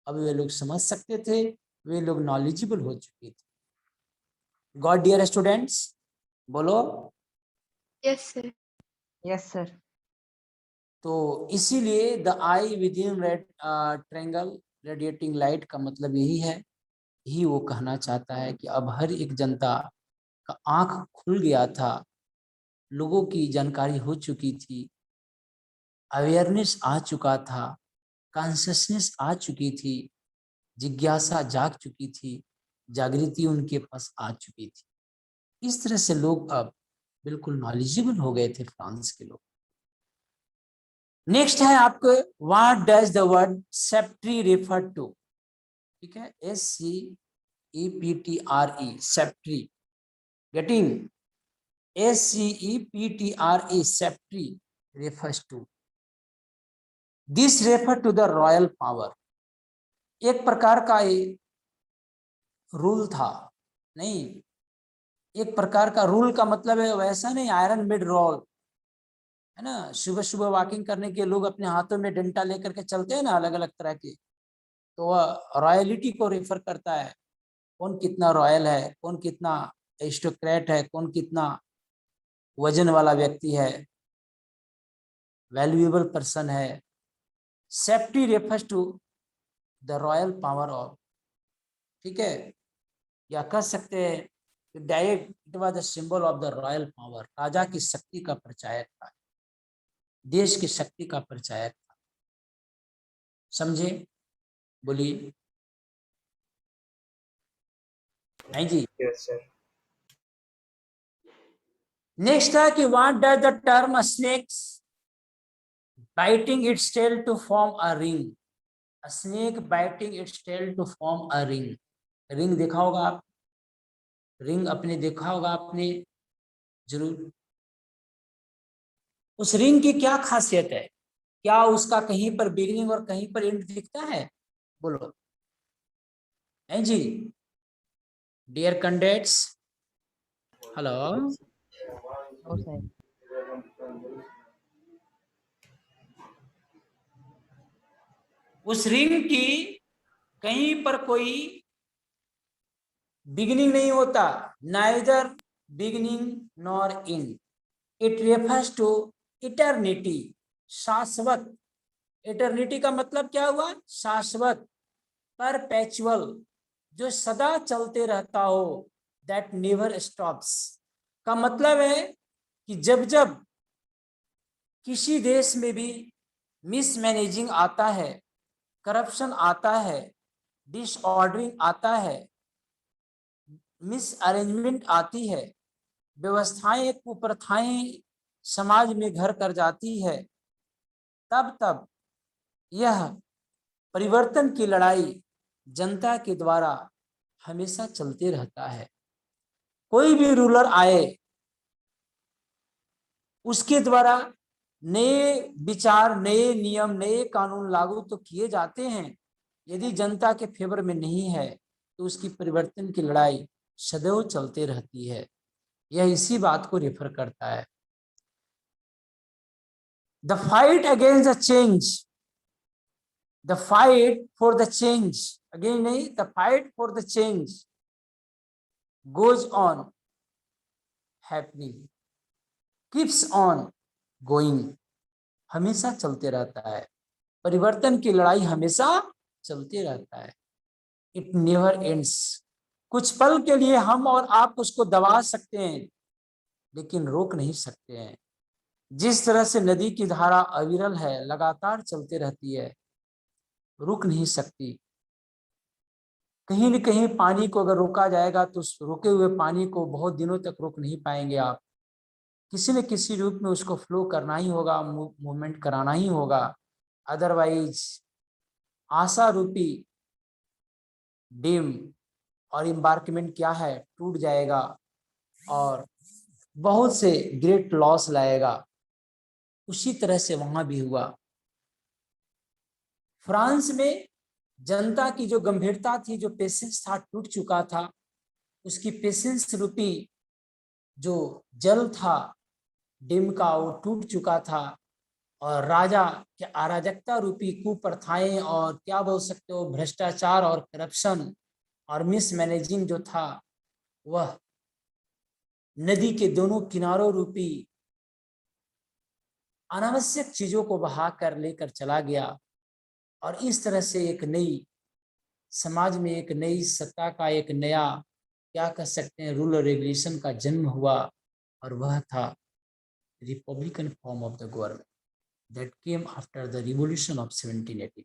अब वे लोग समझ सकते थे, वे लोग नॉलेजेबल हो चुके थे। गॉड डियर स्टूडेंट्स, बोलो। Yes, sir. Yes, sir. तो इसीलिए the eye with in red triangle radiating light का मतलब यही है, यही वो कहना चाहता है कि अब हर एक जनता का आंख खुल गया था, लोगों की जानकारी हो चुकी थी, अवेयरनेस आ चुका था, कॉन्शियसनेस आ चुकी थी, जिज्ञासा जाग चुकी थी, जागृति उनके पास आ चुकी थी। इस तरह से लोग अब बिल्कुल नॉलेजेबल हो गए थे, फ्रांस के लोग। नेक्स्ट है आपको, what does the word sceptre refer to? ठीक है, SCEPTRE, sceptre, getting? SCEPTRE, sceptre refers to, this refer to the royal power. एक प्रकार का ये रूल था, नहीं, एक प्रकार का रूल का मतलब है वैसा नहीं आयरन मेड रोल है ना। सुबह सुबह वॉकिंग करने के लोग अपने हाथों में डंडा लेकर के चलते हैं ना, अलग अलग तरह के, तो वह रॉयलिटी को रेफर करता है। कौन कितना रॉयल है, कौन कितना एरिस्टोक्रेट है, कौन कितना वजन वाला व्यक्ति है, वैल्यूएबल पर्सन है। Sceptre refers to the royal power of, ठीक है, या कह सकते हैं कि direct it was the symbol of the royal power. राजा की शक्ति का प्रचारक था, देश की शक्ति का प्रचारक था। समझे? बोलिए। नहीं जी। Yes, sir. नेक्स्ट है कि what does the term snakes biting its tail to form a ring? A snake biting its tail to form a ring. Ring देखा होगा आप, रिंग अपने देखा होगा आपने जरूर। उस रिंग की क्या खासियत है? क्या उसका कहीं पर बिगिनिंग और कहीं पर एंड दिखता है? बोलो। हैं जी dear candidates, hello. No, sir. उस रिंग की कहीं पर कोई बिगिनिंग नहीं होता, neither beginning nor end. It refers to eternity, शाश्वत। इटर्निटी का मतलब क्या हुआ? शाश्वत, परपेचुअल, जो सदा चलते रहता हो, दैट नेवर स्टॉप्स। का मतलब है कि जब जब किसी देश में भी मिसमैनेजिंग आता है, करप्शन आता है, डिसऑर्डरिंग आता है, मिस अरेंजमेंट आती है, व्यवस्थाएं कुप्रथाएं समाज में घर कर जाती है, तब तब यह परिवर्तन की लड़ाई जनता के द्वारा हमेशा चलते रहता है। कोई भी रूलर आए, उसके द्वारा नए विचार, नए नियम, नए कानून लागू तो किए जाते हैं, यदि जनता के फेवर में नहीं है तो उसकी परिवर्तन की लड़ाई सदैव चलते रहती है। यह इसी बात को रेफर करता है। The fight against the change, the fight for the change, again नहीं, the fight for the change goes on happening, keeps on going, हमेशा चलते रहता है। परिवर्तन की लड़ाई हमेशा चलते रहता है। It never ends. कुछ पल के लिए हम और आप उसको दबा सकते हैं, लेकिन रोक नहीं सकते हैं। जिस तरह से नदी की धारा अविरल है, लगातार चलते रहती है, रुक नहीं सकती। कहीं न कहीं पानी को अगर रोका जाएगा तो उस रुके हुए पानी को बहुत दिनों तक रोक नहीं पाएंगे आप। किसी न किसी रूप में उसको फ्लो करना ही होगा, मूवमेंट कराना ही होगा, अदरवाइज आशा रूपी डैम और एम्बार्कमेंट क्या है, टूट जाएगा और बहुत से ग्रेट लॉस लाएगा। उसी तरह से वहां भी हुआ। फ्रांस में जनता की जो गंभीरता थी, जो पेशेंस था, टूट चुका था। उसकी पेशेंस रूपी जो जल था डैम का, वो टूट चुका था और राजा के अराजकता रूपी कुप्रथाएं और क्या बोल सकते हो, भ्रष्टाचार और करप्शन और मिसमैनेजिंग जो था, वह नदी के दोनों किनारों रूपी अनावश्यक चीजों को बहा कर लेकर चला गया और इस तरह से एक नई समाज में एक नई सत्ता का एक नया क्या कह सकते हैं, रूल और रेगुलेशन का जन्म हुआ और वह था republican form of the government that came after the revolution of 1780।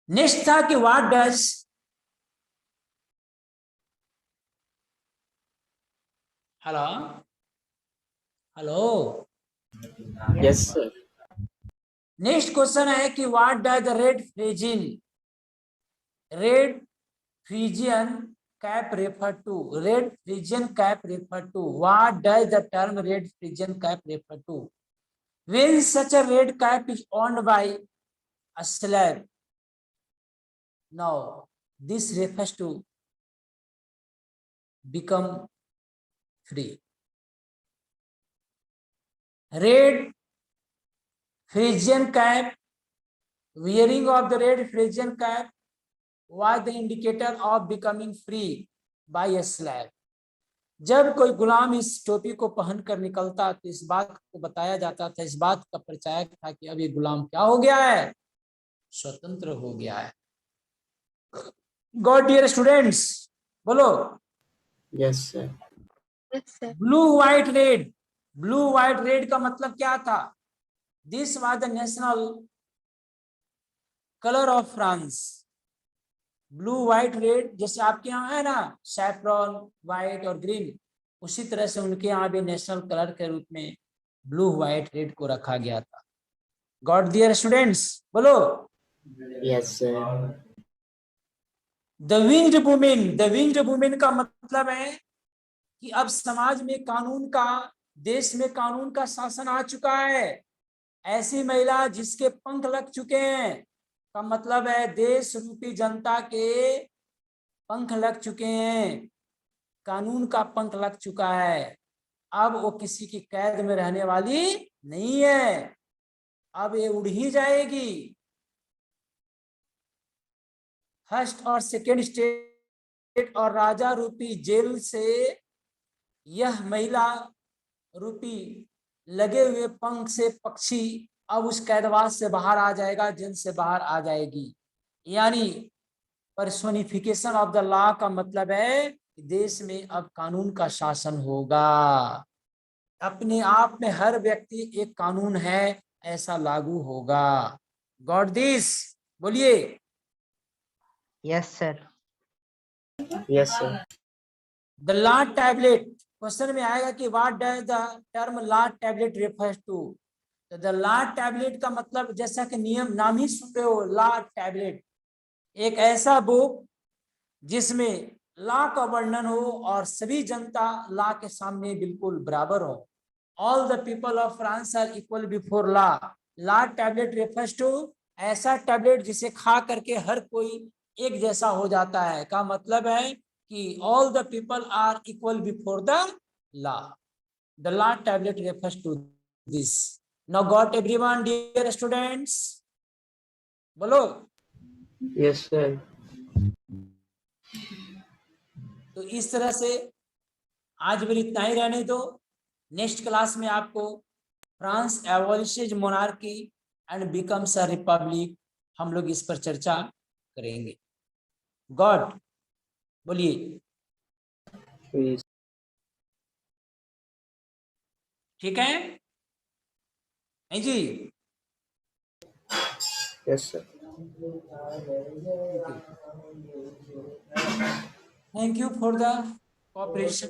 Next था कि what does, hello hello, Yes, sir. Next question है कि what does the red Phrygian cap refer to, red Phrygian cap refer to, what does the term red Phrygian cap refer to? When such a red cap is owned by a slave, now this refers to become free. Red Frisian cap, wearing of the red Frisian cap was the indicator of becoming free by a slave. जब कोई गुलाम इस टोपी को पहनकर निकलता तो इस बात को बताया जाता था, इस बात का प्रचार था कि अब ये गुलाम क्या हो गया है, स्वतंत्र हो गया है। गॉड डियर स्टूडेंट्स, बोलो। Yes, sir. Yes, sir. Blue white red, blue white red का मतलब क्या था? This was the national colour of France. Blue white red जैसे आपके यहाँ है ना, सैफ्रॉन, व्हाइट और ग्रीन, उसी तरह से उनके यहाँ भी नेशनल कलर के रूप में ब्लू व्हाइट रेड को रखा गया था। गॉट डियर स्टूडेंट्स, बोलो। Yes, sir. The winged women, the winged women का मतलब है कि अब समाज में कानून का, देश में कानून का शासन आ चुका है। ऐसी महिला जिसके पंख लग चुके हैं, का मतलब है देश रूपी जनता के पंख लग चुके हैं, कानून का पंख लग चुका है। अब वो किसी की कैद में रहने वाली नहीं है, अब ये उड़ ही जाएगी। फर्स्ट और सेकेंड स्टेट और राजा रूपी जेल से यह महिला रूपी लगे हुए पंख से पक्षी अब उस कैदवास से बाहर आ जाएगा, जेल से बाहर आ जाएगी। यानी पर्सोनिफिकेशन ऑफ द लॉ का मतलब है कि देश में अब कानून का शासन होगा। अपने आप में हर व्यक्ति एक कानून है, ऐसा लागू होगा। गॉट दिस, बोलिए। Yes, sir. Yes, sir. The law tablet, question में आएगा कि what does the term law tablet refers to. तो द लॉ टैबलेट का मतलब, जैसा कि नियम नाम ही सुन रहे हो, लॉ टैबलेट, एक ऐसा बुक जिसमें लॉ का वर्णन हो और सभी जनता लॉ के सामने बिल्कुल बराबर हो। All the people of France are equal before law. Law tablet refers to ऐसा टैबलेट जिसे खा करके हर कोई एक जैसा हो जाता है, का मतलब है कि all the people are equal before the law. The law tablet refers to this. Now got everyone dear students, बोलो। Yes, sir. तो इस तरह से आज भी इतना ही रहने दो। नेक्स्ट क्लास में आपको France abolishes monarchy and becomes a republic, हम लोग इस पर चर्चा करेंगे। गॉड, बोलिए। Please. ठीक है, नहीं जी? Yes, sir. Thank you for the cooperation.